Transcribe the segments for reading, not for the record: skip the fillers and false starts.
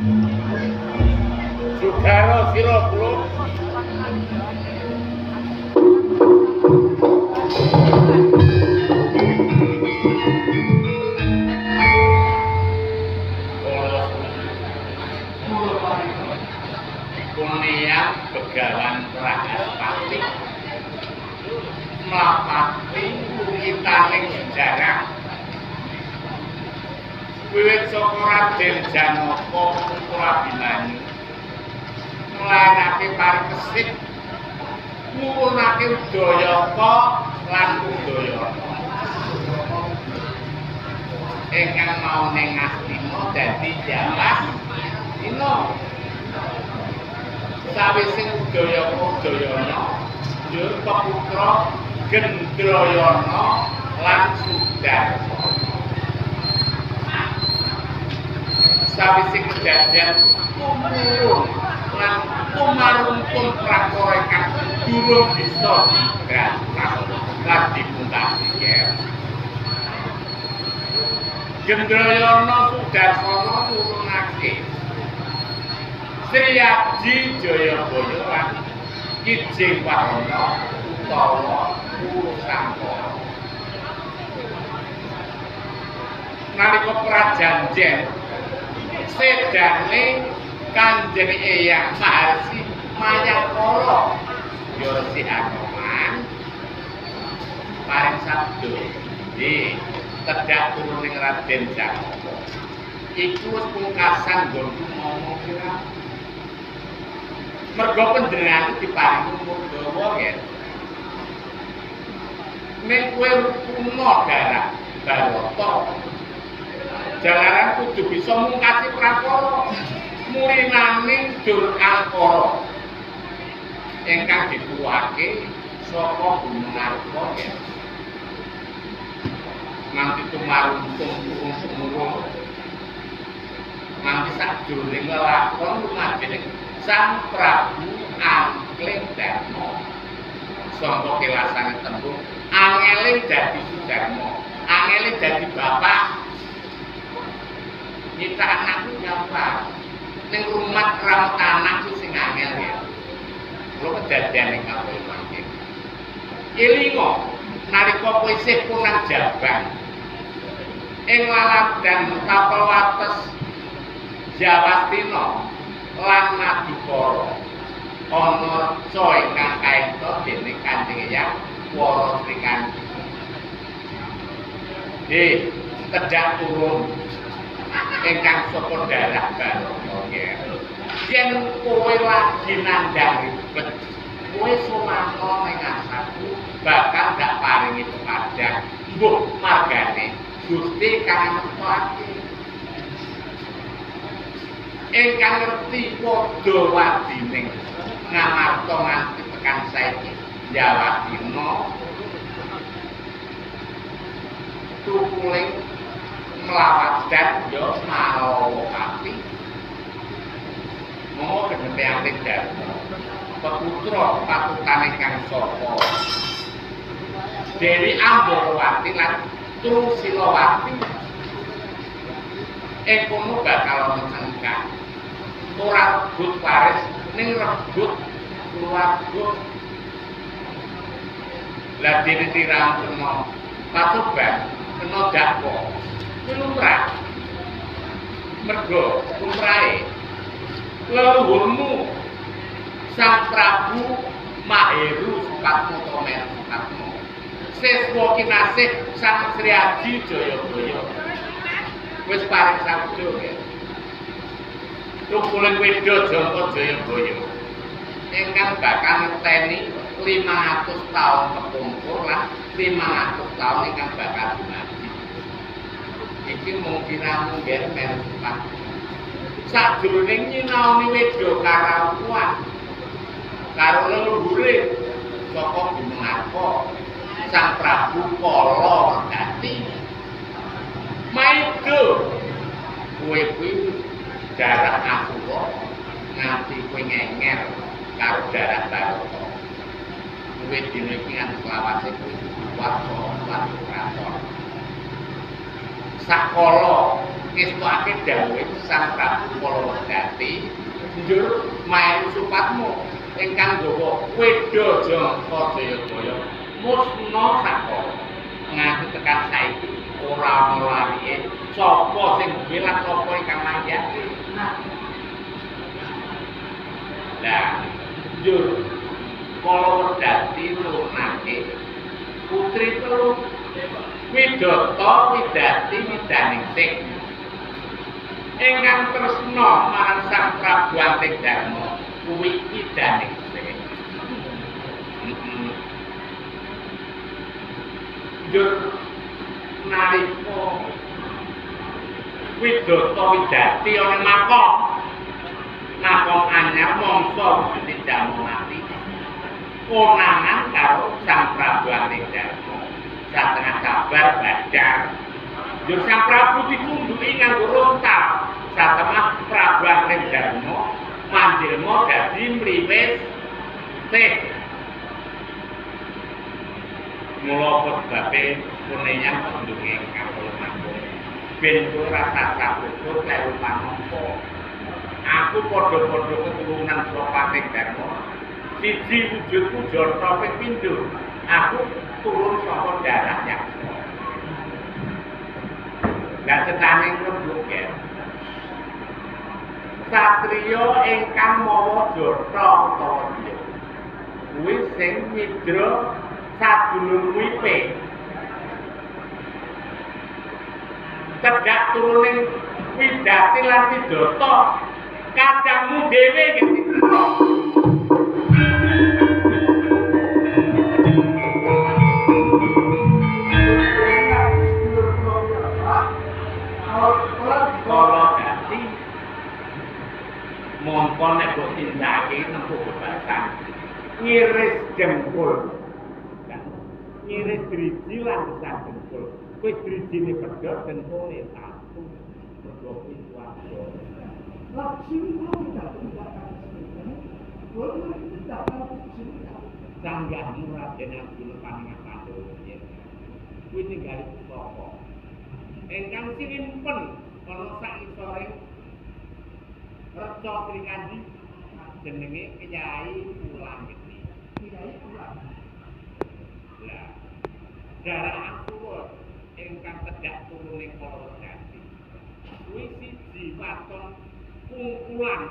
Sudara sira kula Kunia Begawan Pragaspati mlapati witaning sejarah wiwit saka Raden Janaka Putra Abimanyu nglanake parikesit ngurunake Udayaka lan Udayana ingkang maune Ngastina dadi Jawas Dina sawise Udayana njur peputra Gendrayana lan Sudarsa sawise kedadian tumurun lan tumarungkun prakara ingkang durung bisa digrantas lan dipungkasi Gendrayana Sudarsana nurunake Sri Aji Jayabaya lan Kijing Warana utawa Purusangkara. Nalika prajanjen sedane Kanjeng Eyang Maharsi Mayakara ya si Anoman paring sabda nggih tedhak turuning Raden Janaka iku wis pungkasan nggonku ngomong kira mergo panjenengan diparingi umur dawa ya ning kowe rukuno darah Barata jalaran kudu bisa mungkasi prakara murinaning Durangkara ingkang dituwake saka Gunung Arga ya nanti tumaruntung turun semurung nanti sakjroning lelakon lumadening Sang Prabu Angling Darma sangka kelasane tembung angele dadi Sudarma angele dadi bapak nyita anakku nyapa ning rumah rawat anak sing angel ya kula kedadian ing kapal mangke ilingo nalika kowe isih punang Jabang ing laladan kapal wates Jawastina lan Madukara ana reca ingkang kaenta dening Kanjeng Eyang Wara Srikandi tedhak turun ingkang saka darah Barata yen kowe lagi nandhang ribet kowe sumangka ning asaku bakal gak paringi pepadang mbuh margane Gusti kang ngetokake ingkang ngerti padha wadining ngamarta nganti tekan saiki Jawastina tukuling melawat dan yo malawa pati mau gedhe ati Darma peputra patutan ingkang saka Dewi Ambarawati lan Trusilawati kono bakal mencengkak ora rebut waris ning rebut keluarga lah dene tirampuna patoban kena dakwa lumrah mergo lumrahe leluhurmu Sang Prabu Maheru Sukatmo Sukatmo seswa kinasih Sang Sri Aji Jayabaya wis paring sabda ya tukuling Weda Jangka Jayabaya ingkang bakal ngeteni 500 tahun kepungkur lan 500 tahun ingkang bakal dumadi iki mung kiramu nggih merupakan sajroning nyinaoni Weda Karawuan karo leluhure saka Gunung Arga Sang Prabu Kala Wendati maido kowe kuwi darah Asura nganti kowe ngenger karo darah Barata kowe dina iki nganti selawase kowe kuat lan kraton sakala ngestukake dawuh Sang Prabu Kalawedati njur Maelu Supatmu ingkang nggawa Weda Jangka Jayabaya musna sakala nganti tekan saiki ora ana larike sapa sing bilang sapa ingkang manjati. Lah njur Kalawedati nurunake putri telu Widata, Widati, Widaningsih ingkang tresna marang Sang Prabu Antingdarma kuwi Widaningsih. Njur nalika Widata Widati ana makom anyar mangsa wujude jamu mati konangan karo Sang Prabu Antingdarma satengah sabar badar. Njur Sang Prabu ditunduki nganggo rontal satengah Prabu Antingdarma manjilma dadi mliwis teh. Mula sebabe kunenyang pendunge ingkang kula manggung ben kula rasa sabutur kleru panampa. Aku padha-padha keturunan saka Antingdarma. Siji wujudku Jatra ping pindho. Aku turun saka darah Yaksa. Lah cetane lembut ya. Satriya ingkang mawa Jatra utawa Diya. Kuwi sing nyidra sadulur wipe. Cedhak turuning Widati lan Widata kadangmu dhewe nggih. Kalawedati mongko nek kok tindake nempuh bebasan ngiris jempol ngiris driji lan besar jempol kuwi drijine pedhot jempole satu mergo kuwi wajo sanggahmu Raden Abdul Paningat Pandhawa kuwi ninggali pusaka ingkang sinimpen ana sak isore Reca Srikandi jenenge Kyai Pulang Geni. Kyai Pulang. Lah, darah Asura ingkang cedhak turuning Kalawedati. Kuwi siji waton kumpulan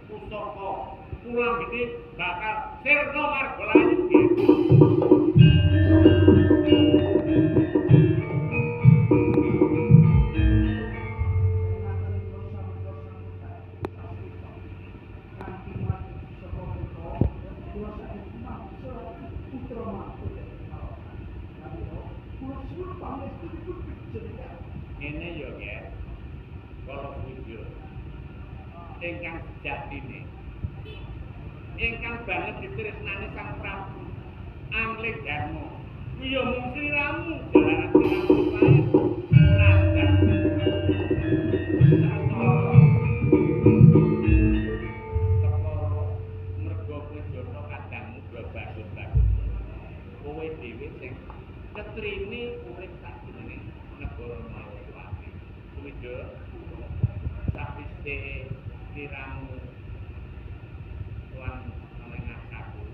pusaka Pulang Geni bakal sirna margalayu nggih. Ini ya guys, kalau video ingkang sejatine ingkang banget ditresnani Sang Prabu Antingdarma iya mung sliramu jalaran sliramu lain nandang mergo kowe jono kadangmu bagus-bagus kowe dhewe sing ketrine urip sak jenenge negara Malawati kuwi do sapise sliramu lan menengah aku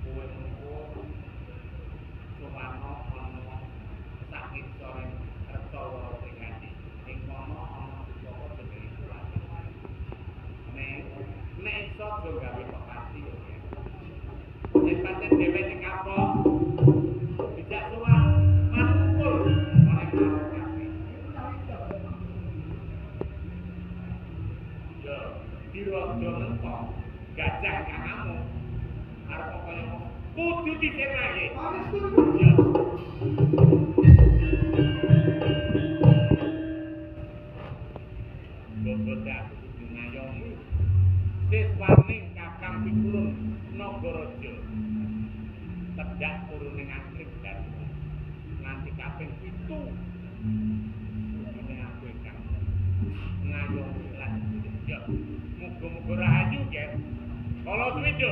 kowe mengko sowarna ana sakit sore Reca Srikandi ing kono ana pusaka jenenge Kulati nek iso do gawe pepati yo nek pancen dhewe ning kapok bisa sowan manungkul oleh Kalawedati yo diraja mentok gajah kanamu arep kaya kudu disirake ya Boboda kudu ngayomi siswaning Kakang Pikulun Nagaraja tedhak turuning Antingdarma nganti kaping 7 ini aku ingkang ngayomi lan ya muga-muga rahayu guys kalau suwido